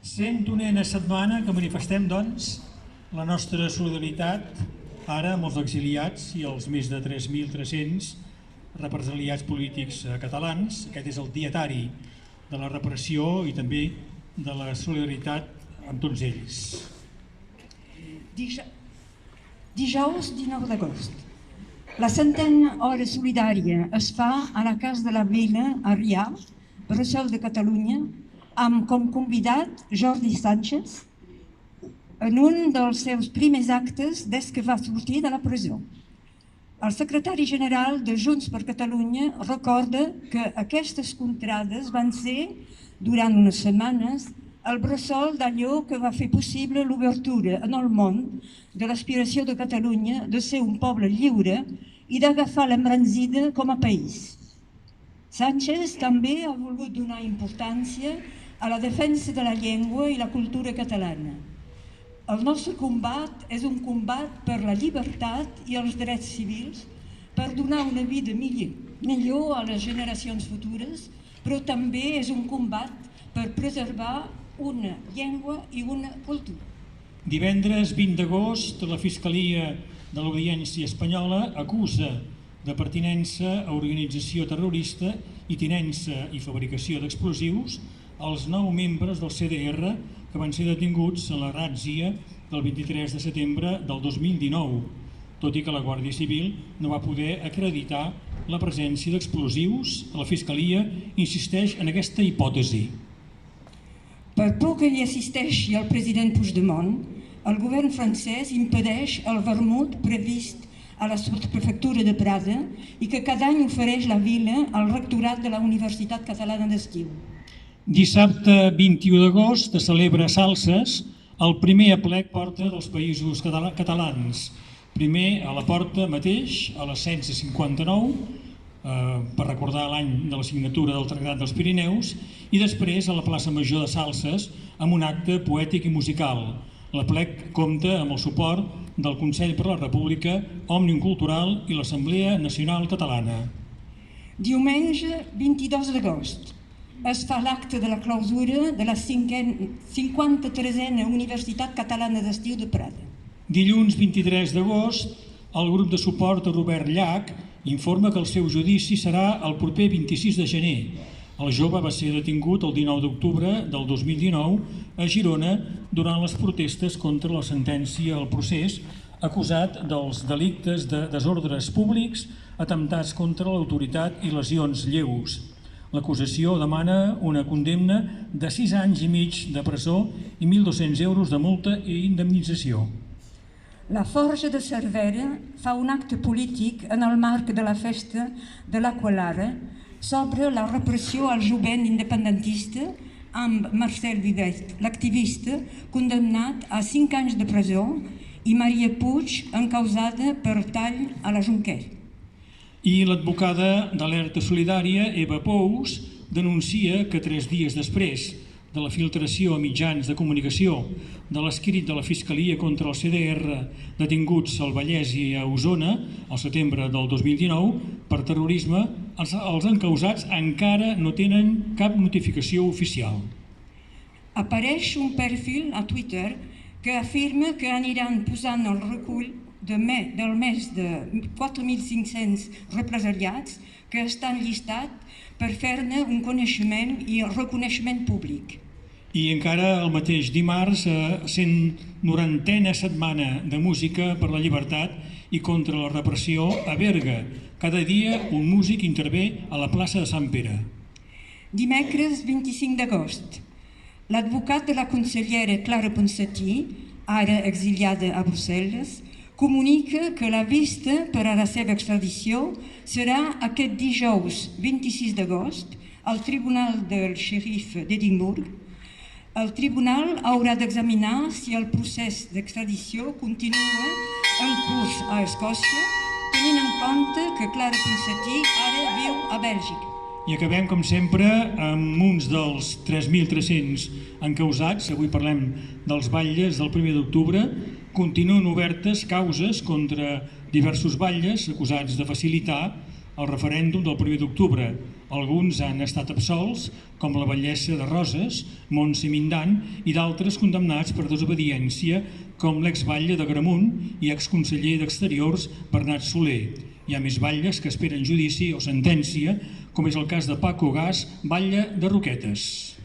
101a setmana que manifestem, doncs, la nostra solidaritat ara amb els exiliats i els més de 3.300 represaliats polítics catalans. Aquest és el dietari de la repressió i també de la solidaritat amb tots ells. Dijous 19 d'agost. La 100a hora solidària es fa a la Casa de la Vila, a Rià, Bressol de Catalunya, amb com convidat Jordi Sànchez, en un dels seus primers actes des que va sortir de la presó. El secretari general de Junts per Catalunya recorda que aquestes contrades van ser, durant unes setmanes, el bressol d'allò que va fer possible l'obertura en el món de l'aspiració de Catalunya de ser un poble lliure i d'agafar l'embranzida com a país. Sánchez també ha volgut donar importància a la defensa de la llengua i la cultura catalana. El nostre combat és un combat per la llibertat i els drets civils, per donar una vida millor a les generacions futures, però també és un combat per preservar una llengua i una cultura. Divendres 20 d'agost, la Fiscalia de l'Audiència Espanyola acusa de pertinença a organització terrorista i tinença i fabricació d'explosius als 9 membres del CDR que van ser detinguts a la ràtzia del 23 de setembre del 2019, tot i que la Guàrdia Civil no va poder acreditar la presència d'explosius. La Fiscalia insisteix en aquesta hipòtesi. Per por que hi assisteixi el president Puigdemont, el govern francès impedeix el vermut previst a la sotsprefectura de Prada i que cada any ofereix la vila al rectorat de la Universitat Catalana d'Estiu. Dissabte 21 d'agost es celebra a Salses el primer aplec Porta dels Països Catalans. Primer a la Porta mateix, a les 16:59, per recordar l'any de la signatura del Tractat dels Pirineus, i després a la plaça Major de Salses amb un acte poètic i musical. L'aplec compta amb el suport del Consell per la República, Òmnium Cultural i l'Assemblea Nacional Catalana. Diumenge 22 d'agost es fa l'acte de la clausura de la 53a Universitat Catalana d'Estiu de Prada. Dilluns 23 d'agost, el grup de suport a Robert Llach informa que el seu judici serà el proper 26 de gener. El jove va ser detingut el 19 d'octubre del 2019 a Girona durant les protestes contra la sentència al procés, acusat dels delictes de desordres públics, atemptats contra l'autoritat i lesions lleus. L'acusació demana una condemna de 6 anys i mig de presó i 1.200 euros de multa i indemnització. La Forja de Cervera fa un acte polític en el marc de la festa de l'Aquelarre sobre la repressió al jovent independentista amb Marcel Vivet, l'activista, condemnat a 5 anys de presó, i Maria Puig, encausada per tall a la Junquera. I l'advocada d'Alerta Solidària, Eva Pous, denuncia que 3 dies després de la filtració a mitjans de comunicació de l'escrit de la Fiscalia contra el CDR detinguts al Vallès i a Osona al setembre del 2019 per terrorisme, els encausats encara no tenen cap notificació oficial. Apareix un perfil a Twitter que afirma que aniran posant el recull del més de 4.500 represaliats que estan llistats per fer-ne un coneixement i reconeixement públic. I encara el mateix dimarts, 190a setmana de música per la llibertat i contra la repressió a Berga. Cada dia un músic intervé a la plaça de Sant Pere. Dimecres 25 d'agost. L'advocat de la consellera Clara Ponsatí, ara exiliada a Brussel·les, comunica que la vista per a la seva extradició serà aquest dijous 26 d'agost al Tribunal del Xèrif d'Edimburg. El tribunal haurà d'examinar si el procés d'extradició continua en curs a Escòcia, tenint en compte que Clara Ponsatí ara viu a Bèlgica. I acabem, com sempre, amb uns dels 3.300 encausats. Avui parlem dels batlles del 1 d'octubre. Continuen obertes causes contra diversos batlles acusats de facilitar el referèndum del 1 d'octubre. Alguns han estat absolts, com la batllessa de Roses, Montse Mindan, i d'altres condemnats per desobediència, com l'exbatlle d'Agramunt i exconseller d'Exteriors Bernat Soler. Hi ha més batlles que esperen judici o sentència, com és el cas de Paco Gas, batlle de Roquetes.